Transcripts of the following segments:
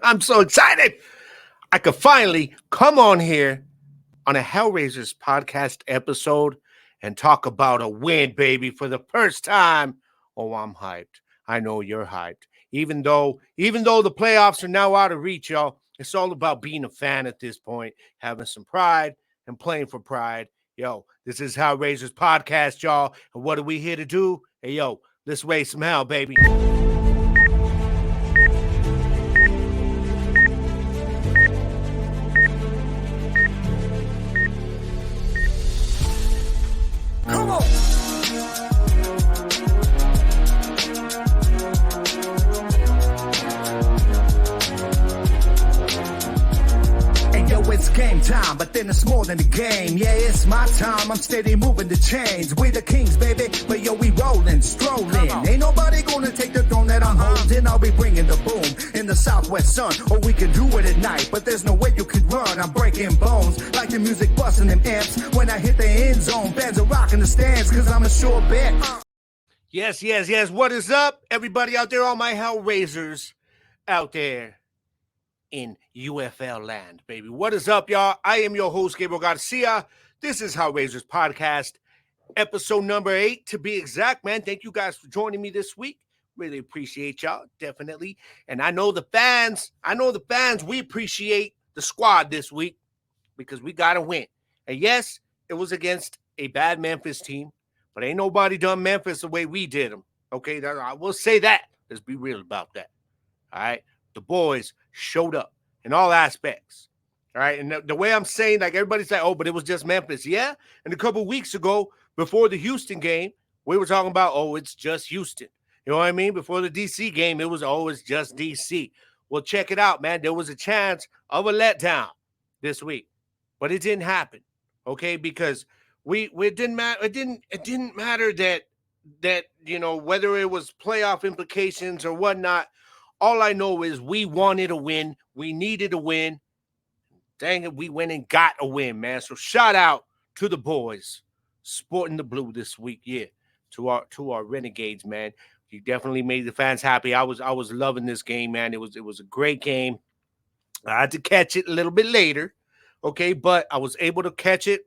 I'm so excited. I could finally come on here on a Hellraisers podcast episode and talk about a win, baby, for the first time. Oh, I'm hyped. I know you're hyped. Even though the playoffs are now out of reach, y'all, it's all about being a fan at this point, having some pride and playing for pride. Yo, this is Hellraisers podcast, y'all. And what are we here to do? Hey, yo, let's raise some hell, baby. Come on. And yo, it's game time, but then it's more than a game. Yeah, it's my time. I'm steady moving the chains. We the kings, baby, but yo, we rolling, strolling. Ain't nobody gonna take the throne that I'm holding. I'll be bringing the boom in the southwest sun, or we can do it at night. But there's no way you can run. I'm breaking bones like the music busting them amps. When I hit the end zone, fans are rocking the stands, cause I'm a sure bet. Yes. What is up, everybody out there, all my Hellraisers out there in UFL land, baby? What is up, y'all? I am your host, Gabriel Garcia. This is Hellraisers Podcast, episode number 8 to be exact, man. Thank you guys for joining me this week. Really appreciate y'all, definitely. And I know the fans, we appreciate the squad this week because we got to win. And yes, it was against a bad Memphis team, but ain't nobody done Memphis the way we did them. Okay, I will say that. Let's be real about that. All right, the boys showed up in all aspects. All right, and the way I'm saying, like everybody's like, oh, but it was just Memphis. Yeah, and a couple weeks ago, before the Houston game, we were talking about, oh, it's just Houston. You know what I mean? Before the DC game, it was, oh, it's just DC. Well, check it out, man. There was a chance of a letdown this week, but it didn't happen. Okay, because it didn't matter. It didn't matter that you know, whether it was playoff implications or whatnot. All I know is we wanted a win. We needed a win. Dang it, we went and got a win, man. So shout out to the boys sporting the blue this week. Yeah, to our Renegades, man. You definitely made the fans happy. I was loving this game, man. It was a great game. I had to catch it a little bit later, okay, but I was able to catch it.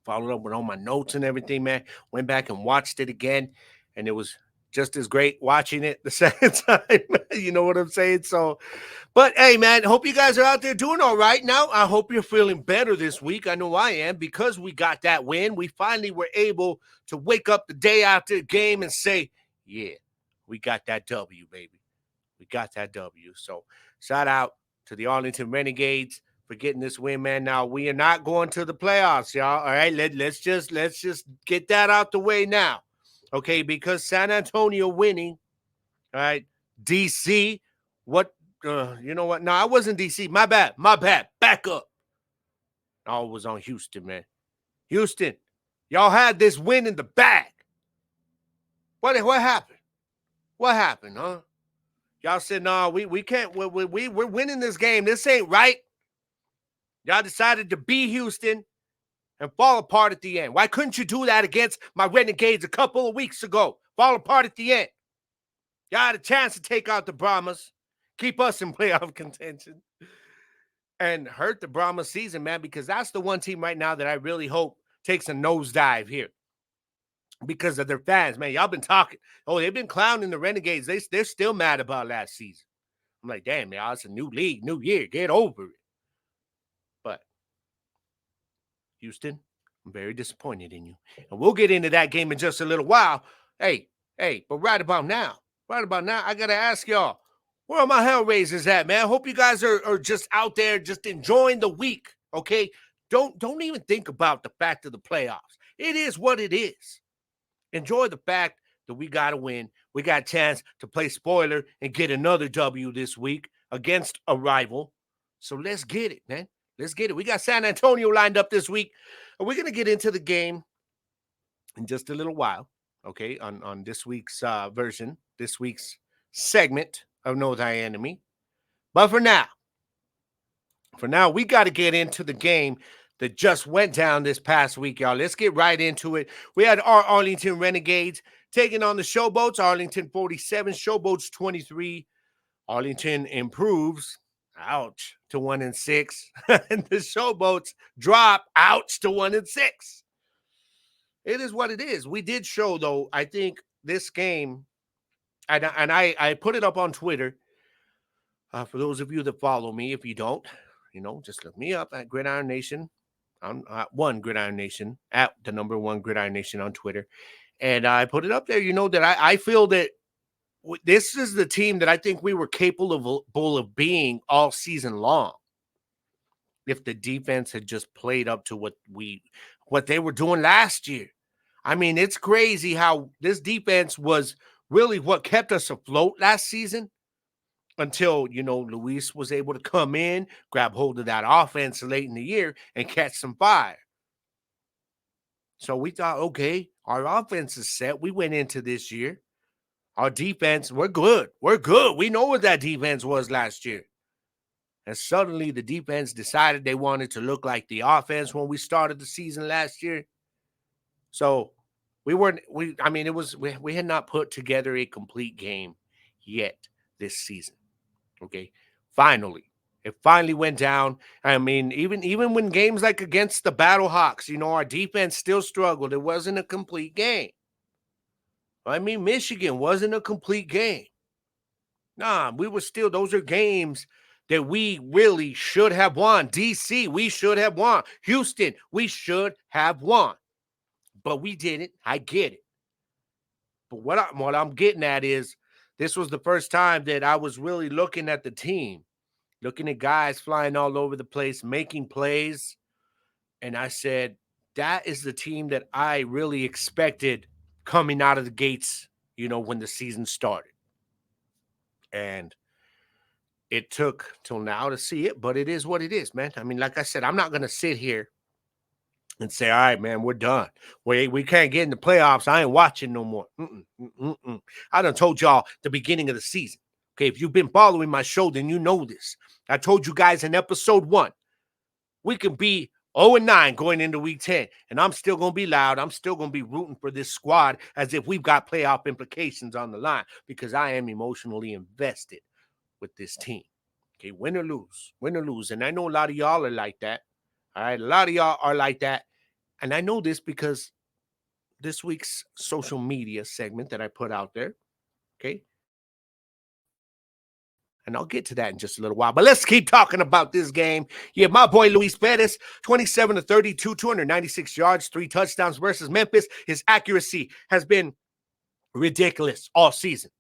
Followed up with all my notes and everything, man. Went back and watched it again, and it was just as great watching it the second time. You know what I'm saying? So, but hey, man, hope you guys are out there doing all right now. I hope you're feeling better this week. I know I am, because we got that win. We finally were able to wake up the day after the game and say, yeah, we got that W, baby. We got that W. So shout out to the Arlington Renegades for getting this win, man. Now, we are not going to the playoffs, y'all. All right, let's just get that out the way now. Okay, because San Antonio winning, all right, DC, you know what? No, I wasn't DC. My bad. Back up. Oh, it was on Houston, man. Houston, y'all had this win in the bag. What happened? What happened, huh? Y'all said, no, we can't. We're winning this game. This ain't right. Y'all decided to be Houston and fall apart at the end. Why couldn't you do that against my Renegades a couple of weeks ago? Fall apart at the end. Y'all had a chance to take out the Brahmas, keep us in playoff contention, and hurt the Brahmas season, man, because that's the one team right now that I really hope takes a nosedive here because of their fans, man. Y'all been talking. Oh, they've been clowning the Renegades. They're still mad about last season. I'm like, damn, man, it's a new league, new year. Get over it. But Houston, I'm very disappointed in you. And we'll get into that game in just a little while. Hey, but right about now, I got to ask y'all, where are my Hellraisers at, man? I hope you guys are just out there just enjoying the week, okay? Don't even think about the fact of the playoffs. It is what it is. Enjoy the fact that we got to win. We got a chance to play spoiler and get another W this week against a rival. So let's get it, man. Let's get it. We got San Antonio lined up this week. And we're going to get into the game in just a little while, okay, on this week's version, this week's segment of Know Thy Enemy. But for now, we got to get into the game that just went down this past week, y'all. Let's get right into it. We had our Arlington Renegades taking on the Showboats. Arlington 47, Showboats 23. Arlington improves, ouch, to 1-6. And the Showboats drop, ouch, to 1-6. It is what it is. We did show, though, I think this game, and I put it up on Twitter. For those of you that follow me, if you don't, just look me up at Gridiron Nation, on one Gridiron Nation, at the number one Gridiron Nation on Twitter. And I put it up there, that I feel that this is the team that I think we were capable of being all season long. If the defense had just played up to what they were doing last year. I mean, it's crazy how this defense was really what kept us afloat last season until, Luis was able to come in, grab hold of that offense late in the year and catch some fire. So we thought, okay, our offense is set. We went into this year. Our defense, we're good. We're good. We know what that defense was last year. And suddenly the defense decided they wanted to look like the offense when we started the season last year. So we had not put together a complete game yet this season. Okay. Finally. It finally went down. I mean, even when games like against the Battle Hawks, our defense still struggled. It wasn't a complete game. I mean, Michigan wasn't a complete game. Nah, those are games that we really should have won. DC, we should have won. Houston, we should have won. But we didn't. I get it. But what I'm getting at is this was the first time that I was really looking at the team, looking at guys flying all over the place, making plays. And I said, that is the team that I really expected coming out of the gates, when the season started. And it took till now to see it, but it is what it is, man. I mean, like I said, I'm not going to sit here and say, all right, man, we're done. We can't get in the playoffs. I ain't watching no more. I done told y'all the beginning of the season. Okay, if you've been following my show, then you know this. I told you guys in episode 1, we can be 0-9 going into week 10, and I'm still going to be loud. I'm still going to be rooting for this squad as if we've got playoff implications on the line because I am emotionally invested with this team. Okay, win or lose. And I know a lot of y'all are like that. All right, a lot of y'all are like that. And I know this because this week's social media segment that I put out there, okay? And I'll get to that in just a little while. But let's keep talking about this game. Yeah, my boy Luis Perez, 27-32, 296 yards, 3 touchdowns versus Memphis. His accuracy has been ridiculous all season.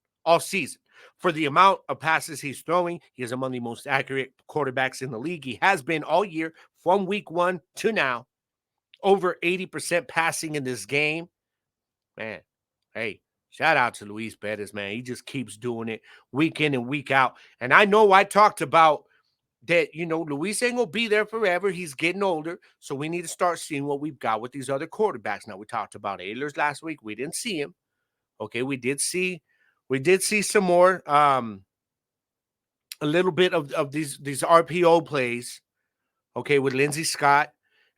For the amount of passes he's throwing, he is among the most accurate quarterbacks in the league. He has been all year from week 1 to now. Over 80% passing in this game. Man, hey, shout out to Luis Perez, man. He just keeps doing it week in and week out. And I know I talked about that, Luis ain't going to be there forever. He's getting older. So we need to start seeing what we've got with these other quarterbacks. Now, we talked about Ehlers last week. We didn't see him. Okay, we did see some more, a little bit of these RPO plays, okay, with Lindsey Scott.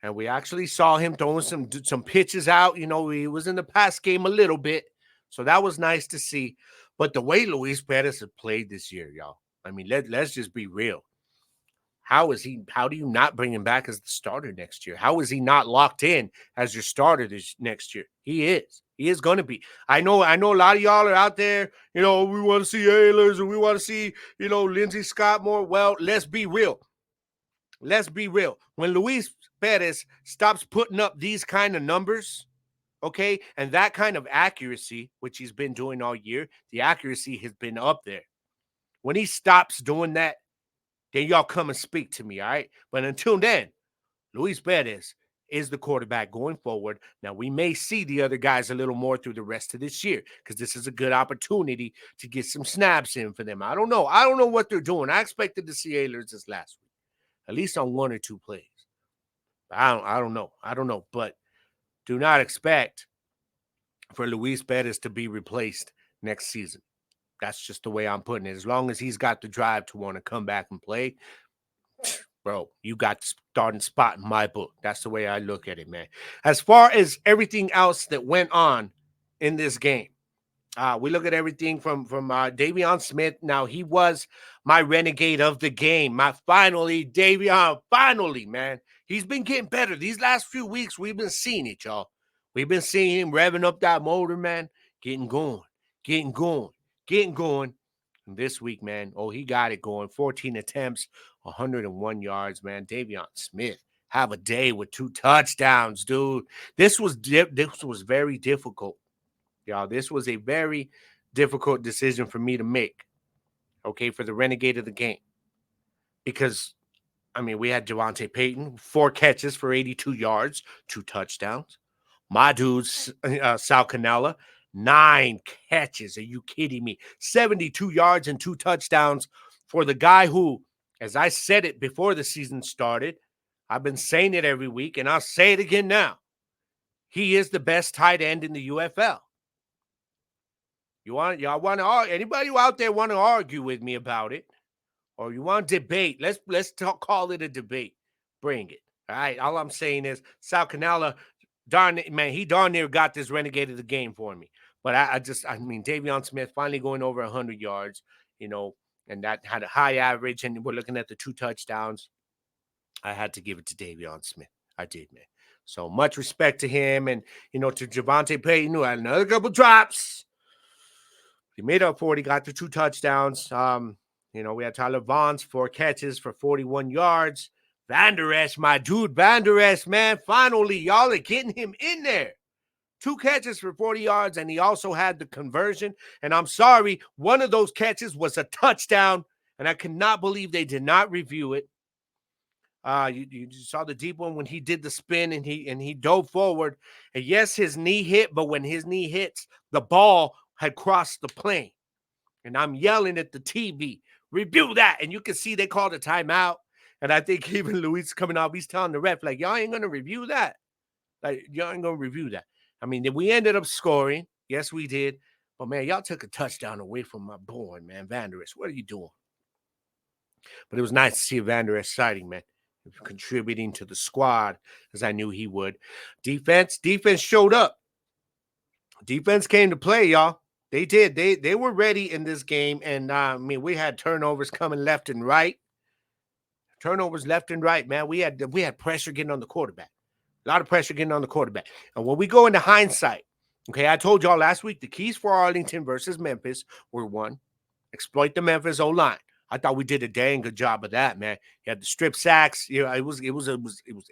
And we actually saw him throwing some pitches out. He was in the pass game a little bit. So that was nice to see. But the way Luis Perez has played this year, y'all, I mean, let's just be real. How do you not bring him back as the starter next year? How is he not locked in as your starter this next year? He is going to be. I know a lot of y'all are out there, we want to see Ehlers and we want to see, Lindsey Scott more. Well, let's be real. When Luis Perez stops putting up these kind of numbers, okay, and that kind of accuracy, which he's been doing all year, the accuracy has been up there. When he stops doing that, then y'all come and speak to me, all right? But until then, Luis Perez is the quarterback going forward. Now, we may see the other guys a little more through the rest of this year because this is a good opportunity to get some snaps in for them. I don't know what they're doing. I expected to see Ehlers this last week, at least on 1 or 2 plays. I don't know. But do not expect for Luis Perez to be replaced next season. That's just the way I'm putting it. As long as he's got the drive to want to come back and play, bro, you got the starting spot in my book. That's the way I look at it, man. As far as everything else that went on in this game, We look at everything from Davion Smith. Now, he was my renegade of the game. Davion, finally, man. He's been getting better. These last few weeks, we've been seeing it, y'all. We've been seeing him revving up that motor, man, getting going, getting going, getting going. And this week, man, he got it going. 14 attempts, 101 yards, man. Davion Smith, have a day with 2 touchdowns, dude. This was very difficult. Y'all, this was a very difficult decision for me to make, okay, for the renegade of the game. Because, I mean, we had Javonte Payton, 4 catches for 82 yards, 2 touchdowns. My dude, Sal Cannella, 9 catches. Are you kidding me? 72 yards and 2 touchdowns for the guy who, as I said it before the season started, I've been saying it every week, and I'll say it again now. He is the best tight end in the UFL. Anybody out there want to argue with me about it, or you want to debate? Call it a debate. Bring it. All right. All I'm saying is Sal Cannella, he darn near got this renegade of the game for me. But Davion Smith finally going over 100 yards, and that had a high average, and we're looking at the 2 touchdowns. I had to give it to Davion Smith. I did, man. So much respect to him, and to Javonte Payton, who had another couple drops. He made up for it. He got the 2 touchdowns. We had Tyler Vaughns, 4 catches for 41 yards. Vander Esch, my dude, Vander Esch, man. Finally, y'all are getting him in there. 2 catches for 40 yards, and he also had the conversion. And I'm sorry, one of those catches was a touchdown, and I cannot believe they did not review it. You saw the deep one when he did the spin and he dove forward. And yes, his knee hit, but when his knee hits, the ball had crossed the plane. And I'm yelling at the TV, review that. And you can see they called a timeout. And I think even Luis coming off, he's telling the ref, like, y'all ain't going to review that. Like, y'all ain't going to review that. I mean, we ended up scoring. Yes, we did. But, man, y'all took a touchdown away from my boy, man, Vander Esch. What are you doing? But it was nice to see Vander Esch sighting, man, contributing to the squad, as I knew he would. Defense showed up. Defense came to play, y'all. They did. They were ready in this game, and we had turnovers coming left and right. Turnovers left and right, man. We had pressure getting on the quarterback. A lot of pressure getting on the quarterback. And when we go into hindsight, okay, I told y'all last week the keys for Arlington versus Memphis were 1, exploit the Memphis O-line. I thought we did a dang good job of that, man. You had the strip sacks. It was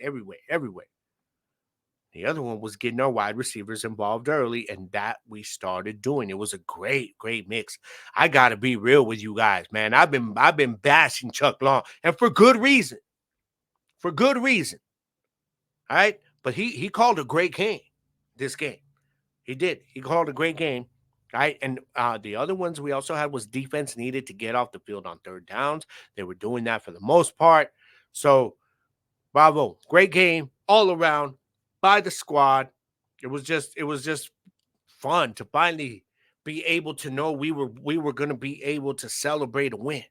everywhere. The other one was getting our wide receivers involved early, and that we started doing. It was a great, great mix. I gotta be real with you guys, man. I've been bashing Chuck Long, and for good reason. For good reason. All right, but he called a great game. This game, he did. He called a great game. All right, and the other ones we also had was defense needed to get off the field on 3rd downs. They were doing that for the most part. So, bravo, great game all around by the squad. It was just fun to finally be able to know we were going to be able to celebrate a win,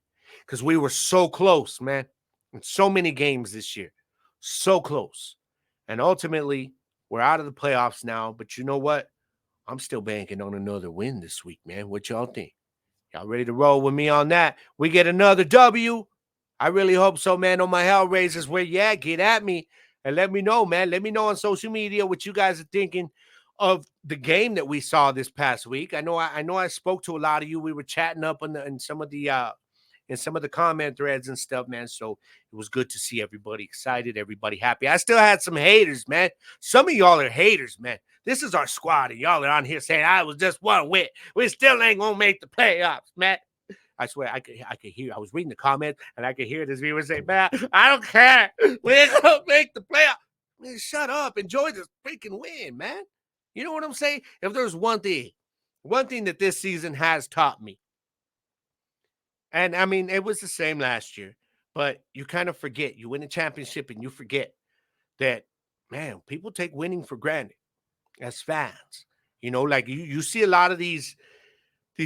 because we were so close, man, in so many games this year, so close, and ultimately we're out of the playoffs now. But you know what? I'm still banking on another win this week, man. What y'all think? Y'all ready to roll with me on that? We get another W. I really hope so, man. On my Hellraisers, where you at? Get at me and let me know, man. Let me know on social media what you guys are thinking of the game that we saw this past week. I know I spoke to a lot of you. We were chatting up in some of the comment threads and stuff, man. So it was good to see everybody excited, everybody happy. I still had some haters, man. Some of y'all are haters, man. This is our squad, and y'all are on here saying I was just 1 win. We still ain't gonna make the playoffs, man. I swear, I could hear. I was reading the comments, and I could hear this viewer say, "Man, I don't care. We're gonna make the playoffs." Man, shut up. Enjoy this freaking win, man. You know what I'm saying? If there's one thing that this season has taught me, and I mean, it was the same last year, but you kind of forget. You win a championship, and you forget that, man, people take winning for granted as fans. Like you see a lot of these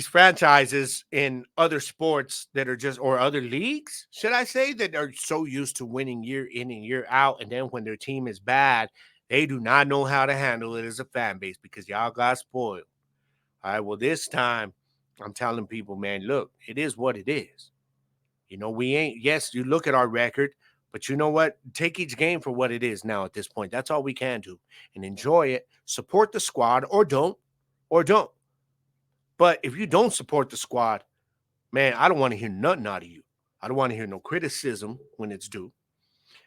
franchises in other sports that are just, or other leagues, should I say, that are so used to winning year in and year out. And then when their team is bad, they do not know how to handle it as a fan base because y'all got spoiled. All right, well, this time I'm telling people, man, look, it is what it is. We ain't, yes, you look at our record, but you know what? Take each game for what it is now at this point. That's all we can do and enjoy it. Support the squad or don't, or don't. But if you don't support the squad, man, I don't want to hear nothing out of you. I don't want to hear no criticism when it's due.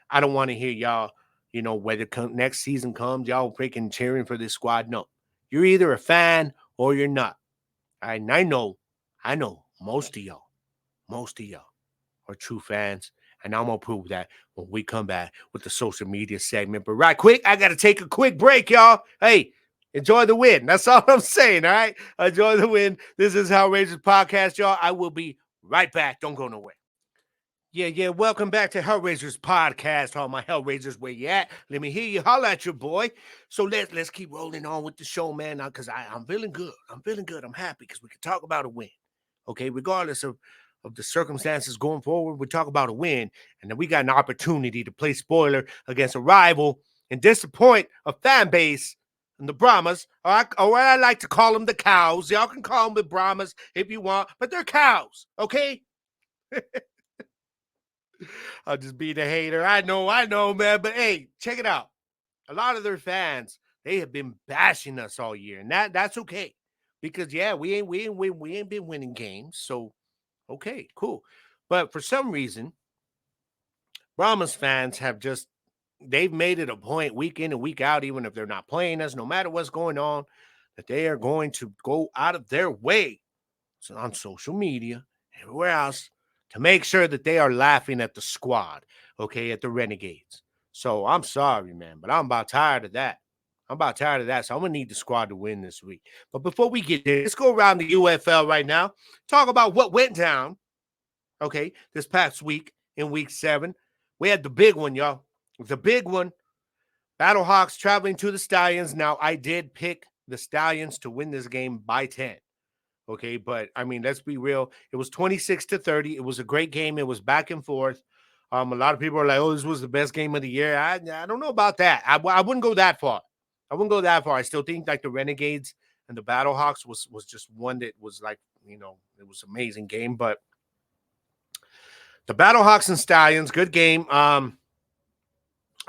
I don't want to hear y'all, whether next season comes, y'all freaking cheering for this squad. No, you're either a fan or you're not. And I know most of y'all are true fans. And I'm going to prove that when we come back with the social media segment. But right quick, I got to take a quick break, y'all. Hey, enjoy the win. That's all I'm saying, all right? Enjoy the win. This is Hellraisers Podcast, y'all. I will be right back. Don't go nowhere. Yeah. Welcome back to Hellraisers Podcast. All my Hellraisers, where you at? Let me hear you holler at your boy. So let's keep rolling on with the show, man, because I'm feeling good. I'm happy because we can talk about a win. Okay, regardless of the circumstances going forward, we talk about a win, and then we got an opportunity to play spoiler against a rival and disappoint a fan base and the Brahmas, or what I like to call them, the cows. Y'all can call them the Brahmas if you want, but they're cows, okay? I'll just be the hater. I know, man. But hey, check it out. A lot of their fans, they have been bashing us all year, and that's okay. Because we ain't been winning games. So okay, cool. But for some reason, Brahmas fans they've made it a point week in and week out, even if they're not playing us, no matter what's going on, that they are going to go out of their way on social media, everywhere else, to make sure that they are laughing at the squad, okay, at the Renegades. So I'm sorry, man, but I'm about tired of that. So I'm going to need the squad to win this week. But before we get there, let's go around the UFL right now, talk about what went down, okay, this past week in week 7. We had the big one, y'all. The big one. Battlehawks traveling to the Stallions. Now, I did pick the Stallions to win this game by 10. Okay, but I mean, let's be real. It was 26-30. It was a great game. It was back and forth. A lot of people are like, "Oh, this was the best game of the year." I don't know about that. I wouldn't go that far. I still think like the Renegades and the Battlehawks was just one that was like, it was an amazing game. But the Battlehawks and Stallions, good game. I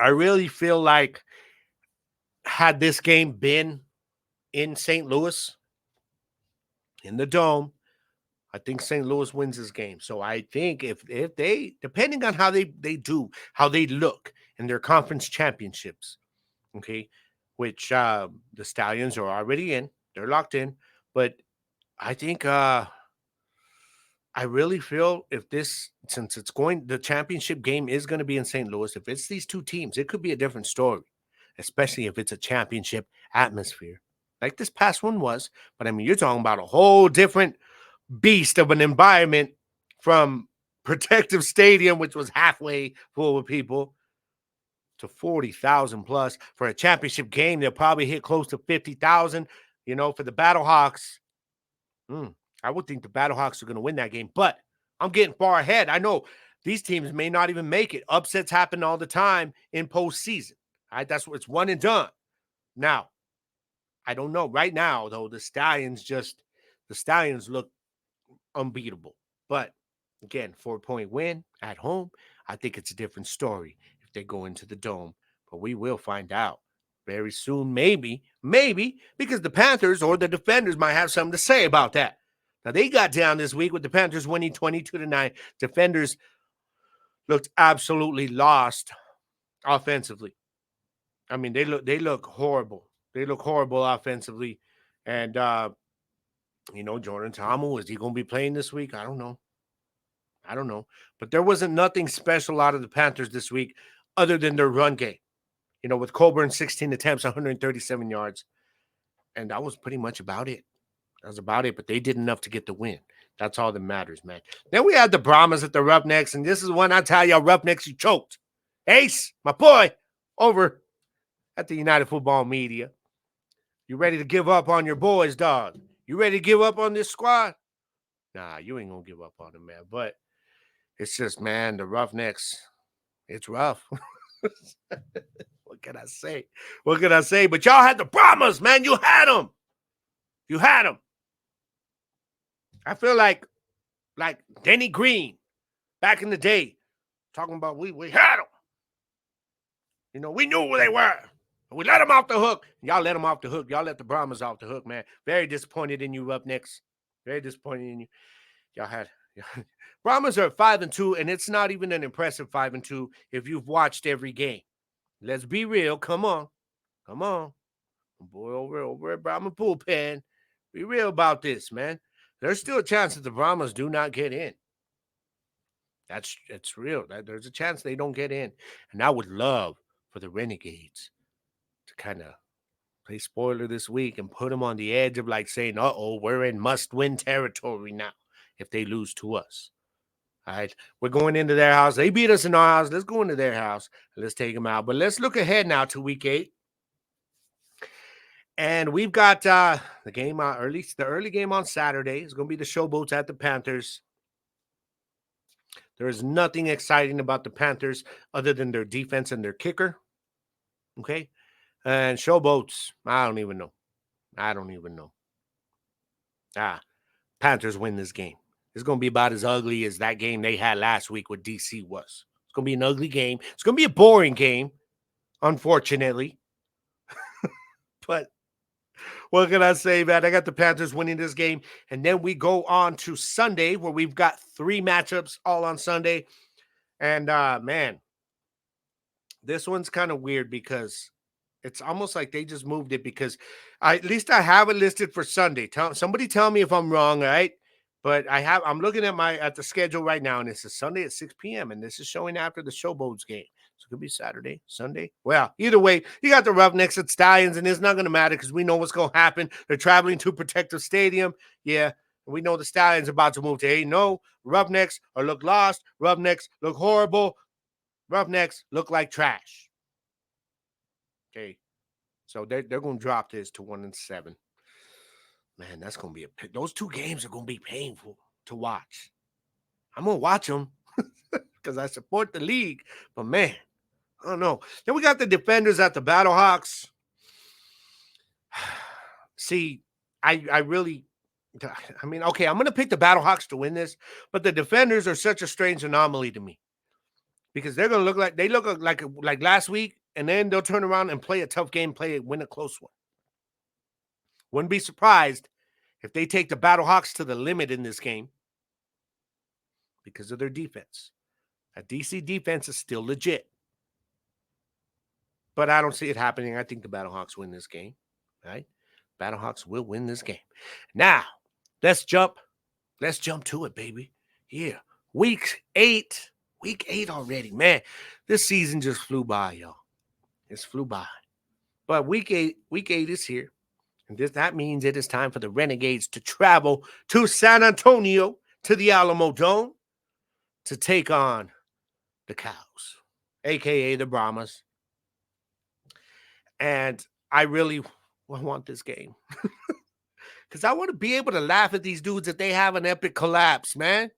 really feel like had this game been in St. Louis, in the Dome, I think St. Louis wins this game. So I think if they, depending on how they look in their conference championships, okay, which the Stallions are already in, they're locked in. But I think I really feel since the championship game is going to be in St. Louis, if it's these two teams, it could be a different story, especially if it's a championship atmosphere like this past one was. But I mean, you're talking about a whole different beast of an environment from Protective Stadium, which was halfway full of people, to 40,000 plus. For a championship game, they'll probably hit close to 50,000. For the Battlehawks, I would think the Battlehawks are going to win that game, but I'm getting far ahead. I know these teams may not even make it. Upsets happen all the time in postseason. All right, that's what it's one and done. Now, I don't know. Right now, though, the Stallions look unbeatable. But again, 4-point win at home. I think it's a different story if they go into the Dome. But we will find out very soon, maybe, because the Panthers or the Defenders might have something to say about that. Now, they got down this week with the Panthers winning 22-9. Defenders looked absolutely lost offensively. I mean, they look horrible. They look horrible offensively. And Jordan Ta'amu, is he going to be playing this week? I don't know. But there wasn't nothing special out of the Panthers this week other than their run game. With Coburn, 16 attempts, 137 yards. And that was pretty much about it. But they did enough to get the win. That's all that matters, man. Then we had the Brahmas at the Roughnecks, and this is one I tell y'all, Roughnecks, you choked. Ace, my boy, over at the United Football Media. You ready to give up on your boys, dog? You ready to give up on this squad? Nah, you ain't going to give up on them, man. But it's just, man, the Roughnecks, it's rough. What can I say? But y'all had the Brahmas, man. You had them. I feel like Denny Green back in the day, talking about we had them. You know, we knew where they were. We let them off the hook. Y'all let them off the hook. Y'all let the Brahmas off the hook, man. Very disappointed in you, Roughnecks. Very disappointed in you. Y'all had Brahmas are 5-2, and it's not even an impressive 5-2 if you've watched every game. Let's be real. Come on. Boy, over at Brahma Bullpen. Be real about this, man. There's still a chance that the Brahmas do not get in. It's real. There's a chance they don't get in. And I would love for the Renegades to kind of play spoiler this week and put them on the edge of like saying, uh-oh, we're in must-win territory now if they lose to us. All right, we're going into their house. They beat us in our house. Let's go into their house and let's take them out. But let's look ahead now to week 8. And we've got the game the early game on Saturday. It's going to be the Showboats at the Panthers. There is nothing exciting about the Panthers other than their defense and their kicker. Okay? And Showboats, I don't even know. Panthers win this game. It's going to be about as ugly as that game they had last week with DC was. It's going to be an ugly game. It's going to be a boring game, unfortunately. But what can I say, man? I got the Panthers winning this game. And then we go on to Sunday where we've got 3 matchups all on Sunday. And, man, this one's kind of weird because it's almost like they just moved it because at least I have it listed for Sunday. Somebody tell me if I'm wrong, all right? But I'm looking at the schedule right now, and it's a Sunday at 6 p.m., and this is showing after the Showboats game. So it could be Saturday, Sunday. Well, either way, you got the Roughnecks at Stallions, and it's not going to matter because we know what's going to happen. They're traveling to Protective Stadium. Yeah, we know the Stallions are about to move to 8. No, Roughnecks look lost. Roughnecks look horrible. Roughnecks look like trash. Okay, so they're going to drop this to 1-7. Man, that's going to be those 2 games are going to be painful to watch. I'm going to watch them because I support the league. But, man, I don't know. Then we got the Defenders at the Battlehawks. See, I mean, okay, I'm going to pick the Battlehawks to win this. But the Defenders are such a strange anomaly to me. Because they're going to look like last week. And then they'll turn around and play a tough game, win a close one. Wouldn't be surprised if they take the Battlehawks to the limit in this game because of their defense. That DC defense is still legit. But I don't see it happening. I think the Battlehawks win this game. Right? Battlehawks will win this game. Now, let's jump to it, baby. Yeah. Week 8 already. Man, this season just flew by, y'all. It's flew by. But week 8 is here. And that means it is time for the Renegades to travel to San Antonio, to the Alamo Dome, to take on the Cows, a.k.a. the Brahmas. And I really want this game. Because I want to be able to laugh at these dudes if they have an epic collapse, man.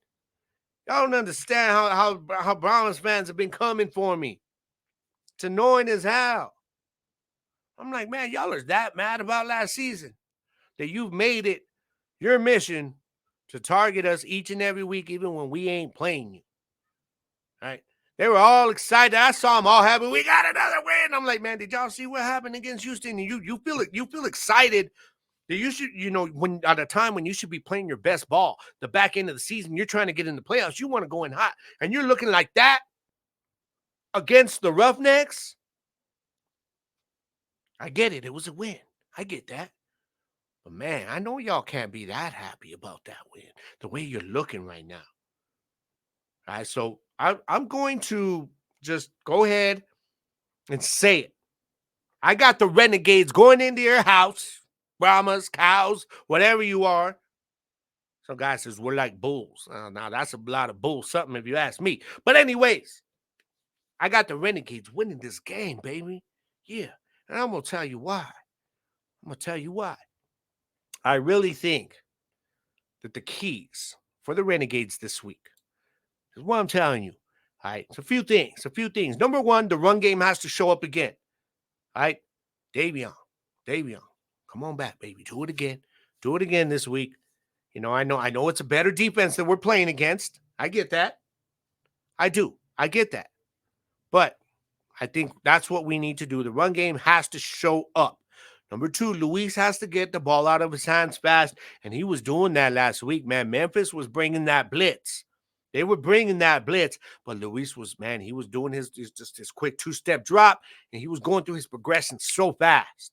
Y'all don't understand how Brahmas fans have been coming for me. It's annoying as hell. I'm like, man, y'all are that mad about last season that you've made it your mission to target us each and every week, even when we ain't playing you. All right? They were all excited. I saw them all happy. We got another win. I'm like, man, did y'all see what happened against Houston? And you feel excited that you should, when at a time when you should be playing your best ball, the back end of the season, you're trying to get in the playoffs. You want to go in hot, and you're looking like that against the Roughnecks. I get it. It was a win. I get that. But, man, I know y'all can't be that happy about that win, the way you're looking right now. All right, so I'm going to just go ahead and say it. I got the Renegades going into your house, Brahmas, Cows, whatever you are. Some guy says we're like bulls. Now, that's a lot of bull something if you ask me. But anyways, I got the Renegades winning this game, baby. Yeah, and I'm going to tell you why. I really think that the keys for the Renegades this week is what I'm telling you. All right, it's a few things. Number 1, the run game has to show up again. All right, Davion, come on back, baby. Do it again this week. I know it's a better defense that we're playing against. I get that. I do. I get that. But I think that's what we need to do. The run game has to show up. Number two, Luis has to get the ball out of his hands fast, and he was doing that last week, man. Memphis was bringing that blitz. They were bringing that blitz, but Luis was, man, he was doing his quick two-step drop, and he was going through his progression so fast.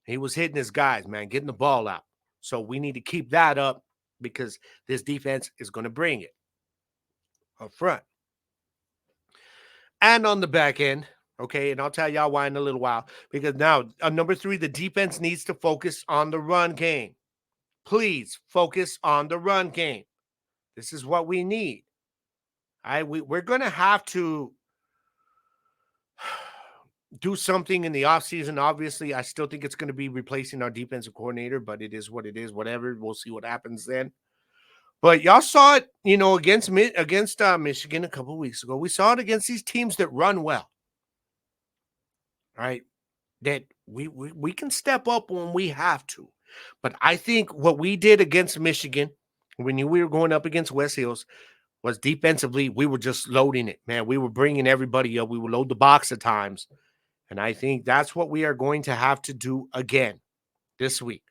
He was hitting his guys, man, getting the ball out. So we need to keep that up because this defense is going to bring it up front. And on the back end, okay, and I'll tell y'all why in a little while. Because now, number three, the defense needs to focus on the run game. Please focus on the run game. This is what we need. All right, we're going to have to do something in the offseason. Obviously, I still think it's going to be replacing our defensive coordinator, but it is what it is. Whatever. We'll see what happens then. But y'all saw it, against Michigan a couple of weeks ago. We saw it against these teams that run well. All right, that we can step up when we have to. But I think what we did against Michigan, when we were going up against West Hills, was defensively, we were just loading it, man. We were bringing everybody up. We would load the box at times. And I think that's what we are going to have to do again this week,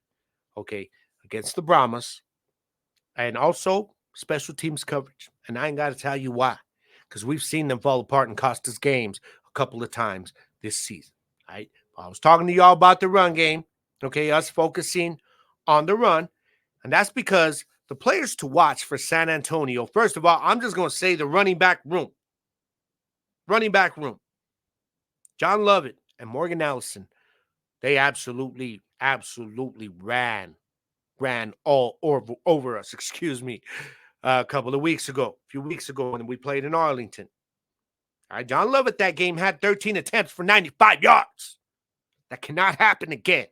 okay, against the Brahmas. And also special teams coverage. And I ain't got to tell you why, because we've seen them fall apart and cost us games a couple of times this season. All right. I was talking to y'all about the run game. Okay. Us focusing on the run. And that's because the players to watch for San Antonio, first of all, I'm just going to say the running back room. Running back room. John Lovett and Morgan Allison, they absolutely ran all over us, a couple of weeks ago, a few weeks ago when we played in Arlington. All right, John Lovett that game had 13 attempts for 95 yards. That cannot happen again.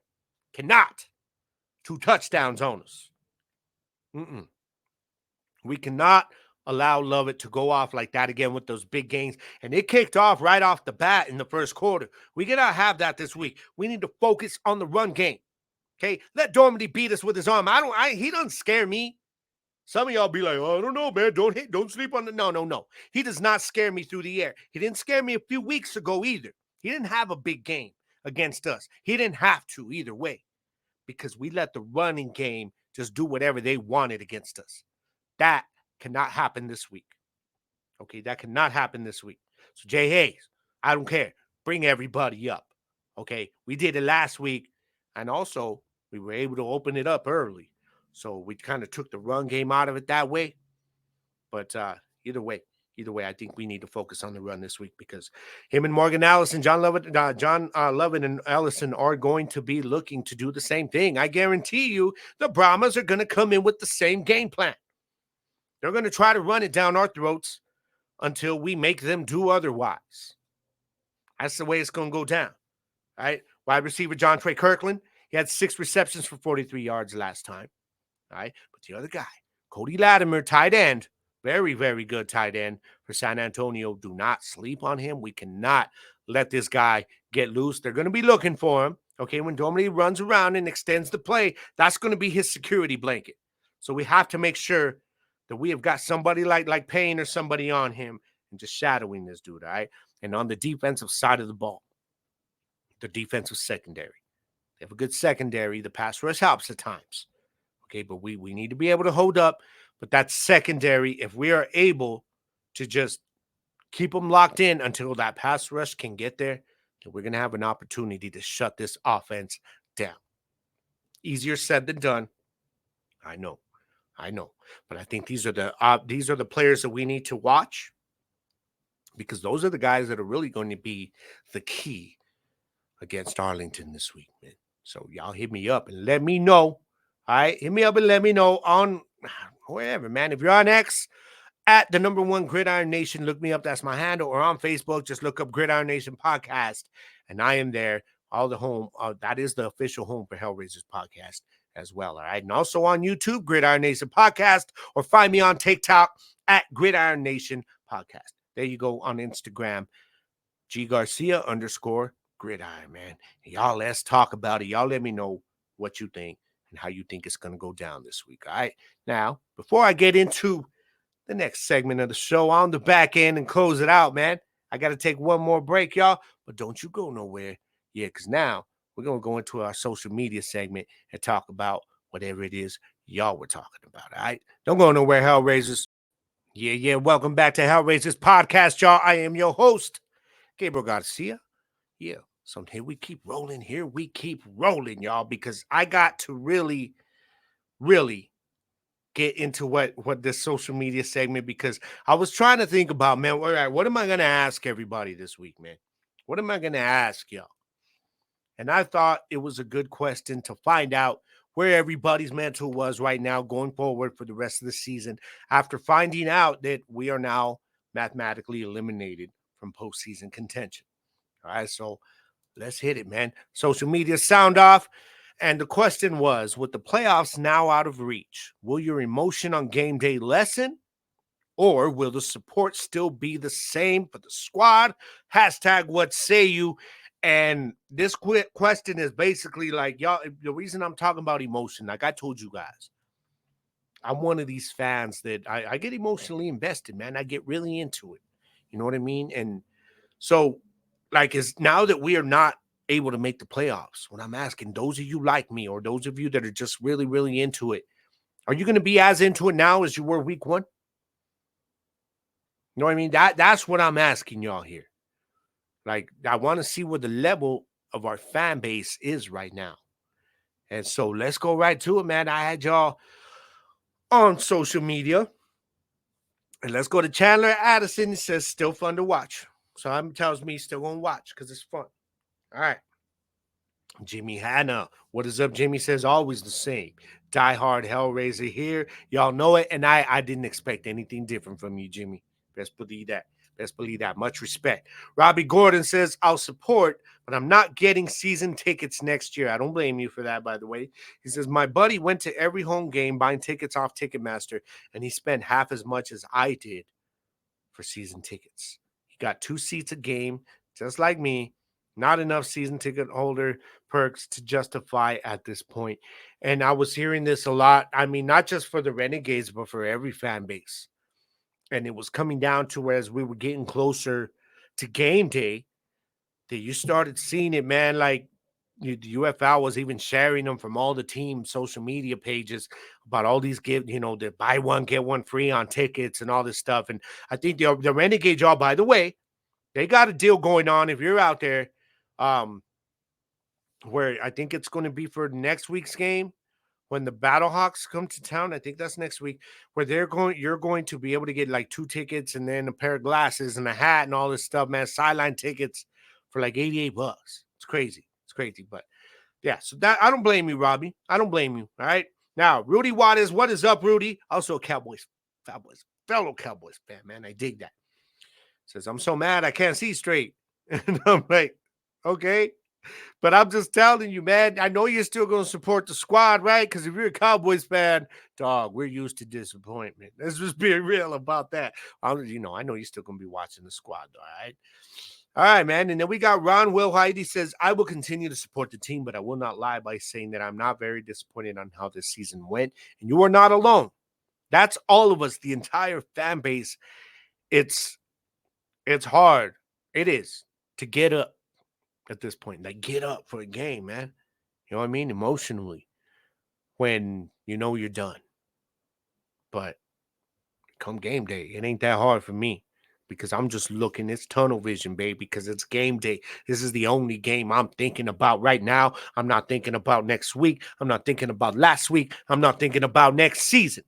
Cannot. 2 touchdowns on us. We cannot allow Lovett to go off like that again with those big gains. And it kicked off right off the bat in the first quarter. We cannot have that this week. We need to focus on the run game. Okay, let Dormady beat us with his arm. He doesn't scare me. Some of y'all be like, oh, I don't know, man. Don't sleep on the. No. He does not scare me through the air. He didn't scare me a few weeks ago either. He didn't have a big game against us. He didn't have to either way because we let the running game just do whatever they wanted against us. That cannot happen this week. Okay, that cannot happen this week. So, Jay Hayes, I don't care. Bring everybody up. Okay, we did it last week, and also we were able to open it up early. So we kind of took the run game out of it that way. But either way, I think we need to focus on the run this week because him and Morgan Allison, John Lovett and Allison are going to be looking to do the same thing. I guarantee you the Brahmas are going to come in with the same game plan. They're going to try to run it down our throats until we make them do otherwise. That's the way it's going to go down. All right. Wide receiver John Trey Kirkland. He had 6 receptions for 43 yards last time. All right. But the other guy, Cody Latimer, tight end, very, very good tight end for San Antonio. Do not sleep on him. We cannot let this guy get loose. They're going to be looking for him. Okay. When Dormady runs around and extends the play, that's going to be his security blanket. So we have to make sure that we have got somebody like Payne or somebody on him and just shadowing this dude, all right? And on the defensive side of the ball, the defensive secondary. They have a good secondary. The pass rush helps at times. Okay, but we need to be able to hold up. But that's secondary. If we are able to just keep them locked in until that pass rush can get there, then we're going to have an opportunity to shut this offense down. Easier said than done. I know. But I think these are the players that we need to watch because those are the guys that are really going to be the key against Arlington this week, man. So y'all hit me up and let me know. All right, hit me up and let me know on wherever, man. If you're on X at the #1 Gridiron Nation, look me up. That's my handle. Or on Facebook, just look up Gridiron Nation Podcast, and I am there. All the home. That is the official home for Hellraisers Podcast as well. All right. And also on YouTube, Gridiron Nation Podcast, or find me on TikTok at Gridiron Nation Podcast. There you go on Instagram, @GGarcia_Gridiron, man. Y'all, let's talk about it. Y'all let me know what you think. and how you think it's going to go down this week. All right. Now, before I get into the next segment of the show on the back end and close it out, man, I got to take one more break, y'all. But don't you go nowhere. Yeah, because now we're going to go into our social media segment and talk about whatever it is y'all were talking about. All right. Don't go nowhere, Hellraisers. Yeah. Welcome back to Hellraisers Podcast, y'all. I am your host, Gabriel Garcia. Yeah. So here we keep rolling. Y'all, because I got to really get into what this social media segment, because I was trying to think about, man, all right, what am I going to ask everybody this week, man? What am I going to ask y'all? And I thought it was a good question to find out where everybody's mental was right now going forward for the rest of the season after finding out that we are now mathematically eliminated from postseason contention. All right, so let's hit it, man. Social media sound off. And the question was, with the playoffs now out of reach, will your emotion on game day lessen, or will the support still be the same for the squad? Hashtag what say you? And this question is basically like, y'all, the reason I'm talking about emotion, like I told you guys, I'm one of these fans that I get emotionally invested, man. I get really into it. You know what I mean? And so, like, is now that we are not able to make the playoffs, when I'm asking those of you like me, or those of you that are just really into it, are you going to be as into it now as you were week one? You know what I mean? That's what I'm asking y'all here. Like, I want to see where the level of our fan base is right now. And so let's go right to it, man. I had y'all on social media. And let's go to Chandler Addison. He says, still fun to watch. So that tells me he's still going to watch because it's fun. All right. Jimmy Hanna. What is up, Jimmy? Says always the same. Die hard Hellraiser here. Y'all know it. And I didn't expect anything different from you, Jimmy. Best believe that. Much respect. Robbie Gordon says, I'll support, but I'm not getting season tickets next year. I don't blame you for that, by the way. He says, my buddy went to every home game buying tickets off Ticketmaster, and he spent half as much as I did for season tickets. He got 2 seats a game, just like me. Not enough season ticket holder perks to justify at this point. And I was hearing this a lot. I mean, not just for the Renegades, but for every fan base. And it was coming down to, as we were getting closer to game day, that you started seeing it, man. Like, the UFL was even sharing them from all the team social media pages about all these the buy one, get one free on tickets and all this stuff. And I think the Renegades, y'all, by the way, they got a deal going on. If you're out there, where I think it's going to be for next week's game when the Battlehawks come to town. I think that's next week, where you're going to be able to get like 2 tickets and then a pair of glasses and a hat and all this stuff, man. Sideline tickets for like $88. It's crazy. But yeah, so that I don't blame you, Robbie. I don't blame you. All right. Now, Rudy Waters, what is up, Rudy? Also a fellow Cowboys fan, man. I dig that. Says, I'm so mad I can't see straight. And I'm like, okay. But I'm just telling you, man, I know you're still going to support the squad, right? Because if you're a Cowboys fan, dog, we're used to disappointment. Let's just be real about that. I know you're still going to be watching the squad, all right? All right, man. And then we got Ron Wilhide. He says, I will continue to support the team, but I will not lie by saying that I'm not very disappointed on how this season went. And you are not alone. That's all of us, the entire fan base. It's hard. It is to get up at this point. Like, get up for a game, man. You know what I mean? Emotionally, when you know you're done. But come game day, it ain't that hard for me, because I'm just looking. It's tunnel vision, baby, because it's game day. This is the only game I'm thinking about right now. I'm not thinking about next week. I'm not thinking about last week. I'm not thinking about next season.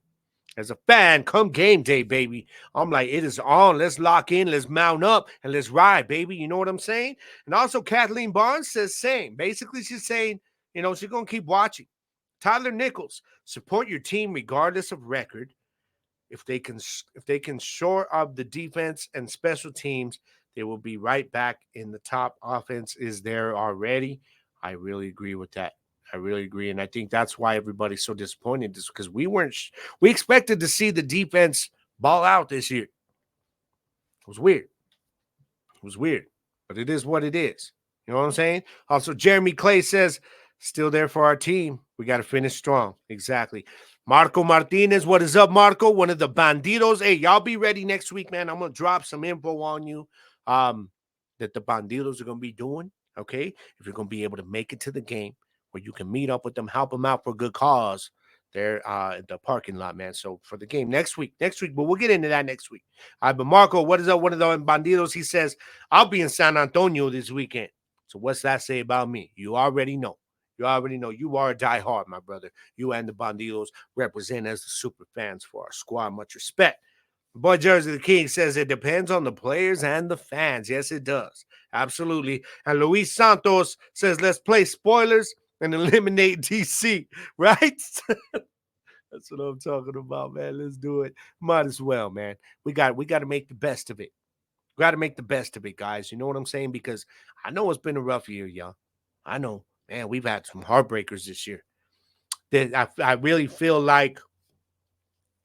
As a fan, come game day, baby, I'm like, it is on. Let's lock in. Let's mount up and let's ride, baby. You know what I'm saying? And also, Kathleen Barnes says same. Basically, she's saying, she's going to keep watching. Tyler Nichols, support your team regardless of record. If they can shore up the defense and special teams, they will be right back in the top. Offense is there already. I really agree with that. I really agree. And I think that's why everybody's so disappointed, is because we expected to see the defense ball out this year. It was weird. But it is what it is. You know what I'm saying? Also, Jeremy Clay says, Still there for our team. We got to finish strong. Exactly. Marco Martinez, what is up, Marco? One of the bandidos. Hey, y'all be ready next week, man. I'm going to drop some info on you that the bandidos are going to be doing, okay? If you're going to be able to make it to the game where you can meet up with them, help them out for a good cause there at the parking lot, man. So for the game next week, but we'll get into that next week. All right, but Marco, what is up? One of the bandidos, he says, I'll be in San Antonio this weekend. So what's that say about me? You already know. You already know. You are a diehard, my brother. You and the Bandidos represent as the super fans for our squad. Much respect. Boy Jersey the King says it depends on the players and the fans. Yes, it does. Absolutely. And Luis Santos says, let's play spoilers and eliminate DC. Right? That's what I'm talking about, man. Let's do it. Might as well, man. We got to make the best of it. Got to make the best of it, guys. You know what I'm saying? Because I know it's been a rough year, y'all. I know, man. We've had some heartbreakers this year. I really feel like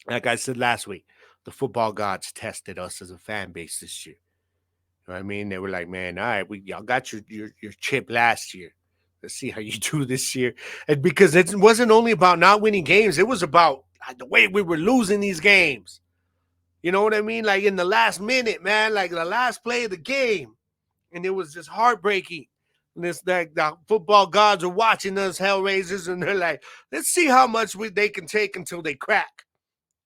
I said last week, the football gods tested us as a fan base this year. You know what I mean? They were like, man, all right, y'all got your chip last year. Let's see how you do this year. And because it wasn't only about not winning games, it was about the way we were losing these games. You know what I mean? Like in the last minute, man, like the last play of the game. And it was just heartbreaking. And it's like the football gods are watching us Hellraisers, and they're like, let's see how much they can take until they crack.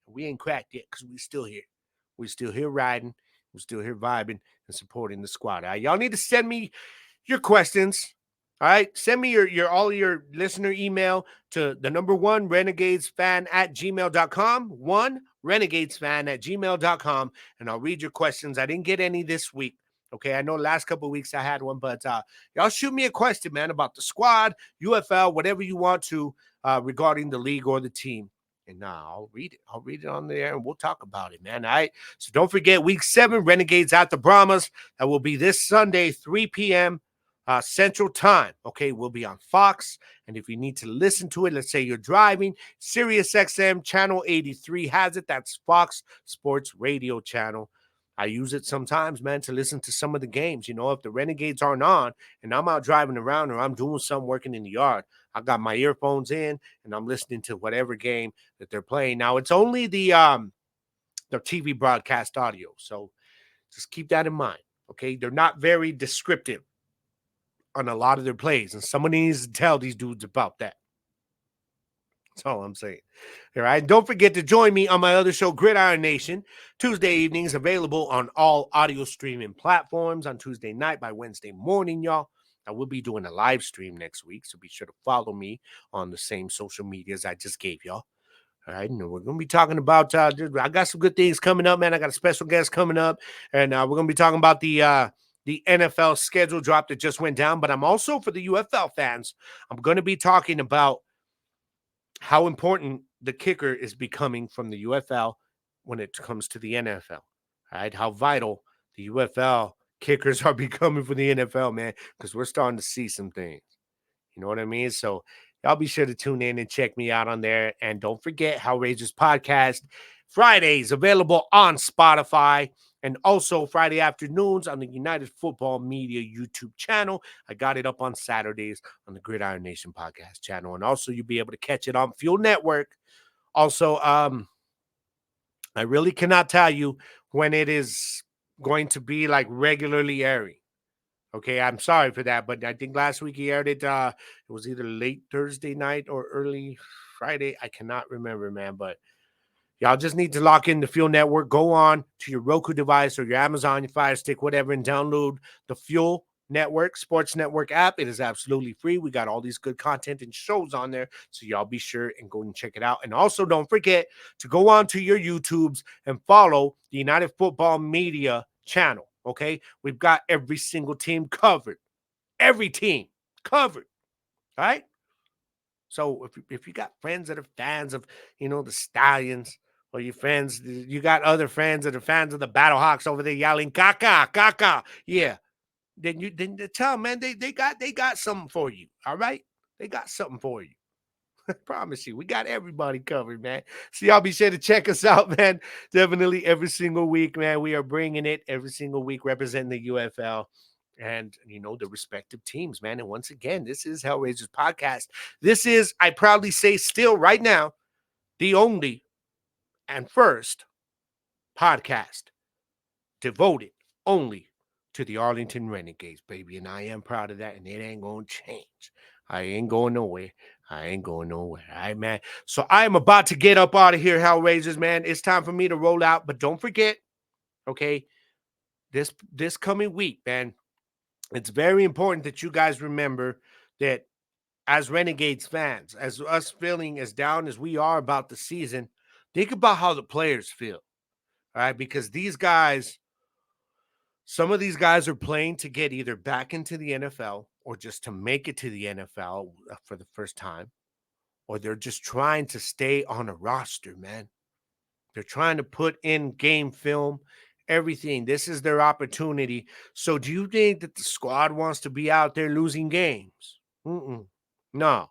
We ain't cracked yet because we still here. We still here riding. We're still here vibing and supporting the squad. All right, y'all need to send me your questions. All right, send me your all your listener email to the number one renegadesfan@gmail.com. One renegadesfan@gmail.com, and I'll read your questions. I didn't get any this week. Okay, I know last couple of weeks I had one, but y'all shoot me a question, man, about the squad, UFL, whatever you want to regarding the league or the team. And I'll read it. I'll read it on there and we'll talk about it, man. All right. So don't forget, week 7, Renegades at the Brahmas. That will be this Sunday, 3 p.m. Central Time. Okay. We'll be on Fox. And if you need to listen to it, let's say you're driving, Sirius XM Channel 83 has it. That's Fox Sports Radio Channel. I use it sometimes, man, to listen to some of the games. You know, if the Renegades aren't on and I'm out driving around or I'm doing something working in the yard, I got my earphones in and I'm listening to whatever game that they're playing. Now, it's only the TV broadcast audio, so just keep that in mind, okay? They're not very descriptive on a lot of their plays, and somebody needs to tell these dudes about that. That's all I'm saying. All right. Don't forget to join me on my other show, Gridiron Nation, Tuesday evenings, available on all audio streaming platforms on Tuesday night by Wednesday morning, y'all. I will be doing a live stream next week, so be sure to follow me on the same social medias I just gave y'all. All right, and we're going to be talking about, I got some good things coming up, man. I got a special guest coming up, and we're going to be talking about the NFL schedule drop that just went down, but I'm also, for the UFL fans, I'm going to be talking about how important the kicker is becoming from the UFL when it comes to the NFL, right? How vital the UFL kickers are becoming for the NFL, man, because we're starting to see some things. You know what I mean? So y'all be sure to tune in and check me out on there. And don't forget Hellraisers Podcast, Fridays, available on Spotify. And also Friday afternoons on the United Football Media YouTube channel. I got it up on Saturdays on the Gridiron Nation podcast channel. And also you'll be able to catch it on Fuel Network. Also, I really cannot tell you when it is going to be like regularly airing. Okay, I'm sorry for that, but I think last week he aired it. It was either late Thursday night or early Friday. I cannot remember, man, but y'all just need to lock in the Fuel Network. Go on to your Roku device or your Amazon, your Fire Stick, whatever, and download the Fuel Network, Sports Network app. It is absolutely free. We got all these good content and shows on there, so y'all be sure and go and check it out. And also don't forget to go on to your YouTubes and follow the United Football Media channel, okay? We've got every single team covered. Every team covered, all right? So if you got friends that are fans of, the Stallions, or your friends, you got other friends that are fans of the Battlehawks over there yelling, "Kaka, Kaka," yeah, then tell them, man, they got something for you, all right? They got something for you. I promise you, we got everybody covered, man. So y'all be sure to check us out, man. Definitely every single week, man. We are bringing it every single week, representing the UFL. and, the respective teams, man. And once again, this is Hellraisers Podcast. This is, I proudly say still right now, the only and first podcast devoted only to the Arlington Renegades, baby. And I am proud of that, and it ain't going to change. I ain't going nowhere. All right, man. So I am about to get up out of here, Hellraisers, man. It's time for me to roll out, but don't forget, okay, this coming week, man, it's very important that you guys remember that as Renegades fans, as us feeling as down as we are about the season, think about how the players feel, all right? Because some of these guys are playing to get either back into the NFL or just to make it to the NFL for the first time, or they're just trying to stay on a roster, man. They're trying to put in game film, everything. This is their opportunity. So do you think that the squad wants to be out there losing games? No.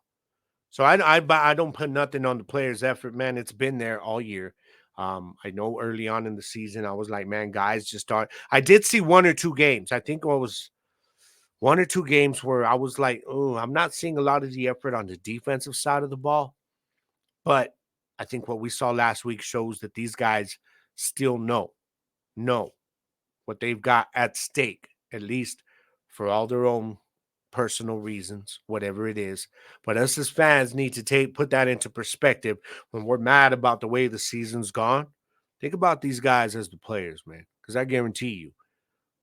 So I don't put nothing on the players' effort, man. It's been there all year. I know early on in the season, I was like, man, guys just start. I did see one or two games. I think it was one or two games where I was like, oh, I'm not seeing a lot of the effort on the defensive side of the ball. But I think what we saw last week shows that these guys still know what they've got at stake, at least for all their own personal reasons, whatever it is. But us as fans need to put that into perspective when we're mad about the way the season's gone. Think about these guys as the players, man, because I guarantee you,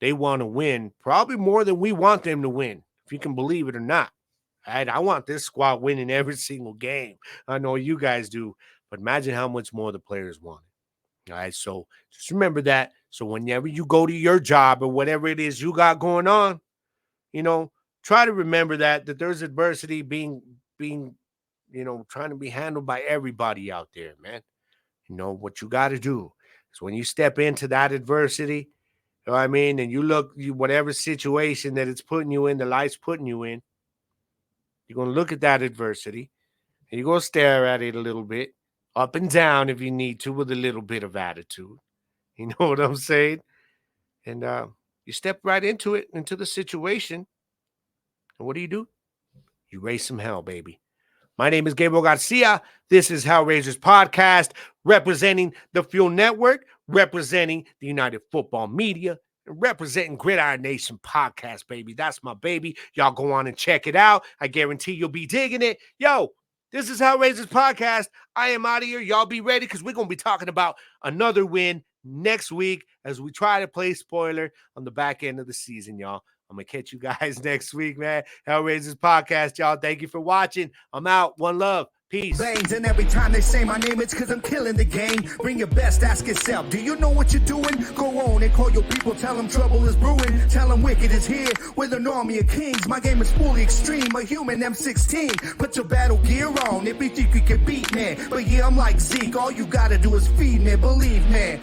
they want to win probably more than we want them to win, if you can believe it or not. Right? I want this squad winning every single game. I know you guys do, but imagine how much more the players want it. All right, so just remember that. So whenever you go to your job or whatever it is you got going on, try to remember that there's adversity being trying to be handled by everybody out there, man. What you got to do is when you step into that adversity, you know what I mean, and you look, whatever situation that it's putting you in, the life's putting you in, you're going to look at that adversity and you're going to stare at it a little bit, up and down if you need to, with a little bit of attitude. You know what I'm saying? And you step right into it, into the situation. And what do? You raise some hell, baby. My name is Gabriel Garcia. This is Hellraisers Podcast, representing the Fuel Network, representing the United Football Media, and representing Gridiron Nation Podcast, baby. That's my baby. Y'all go on and check it out. I guarantee you'll be digging it. Yo, this is Hellraisers Podcast. I am out of here. Y'all be ready because we're going to be talking about another win next week as we try to play spoiler on the back end of the season, y'all. I'm going to catch you guys next week, man. Hellraisers Podcast, y'all. Thank you for watching. I'm out. One love. Peace. Veins, and every time they say my name, it's because I'm killing the game. Bring your best, ask yourself, do you know what you're doing? Go on and call your people, tell them trouble is brewing. Tell them wicked is here with an army of kings. My game is fully extreme, a human M16. Put your battle gear on if you think you can beat me. But yeah, I'm like Zeke, all you gotta do is feed me, believe me.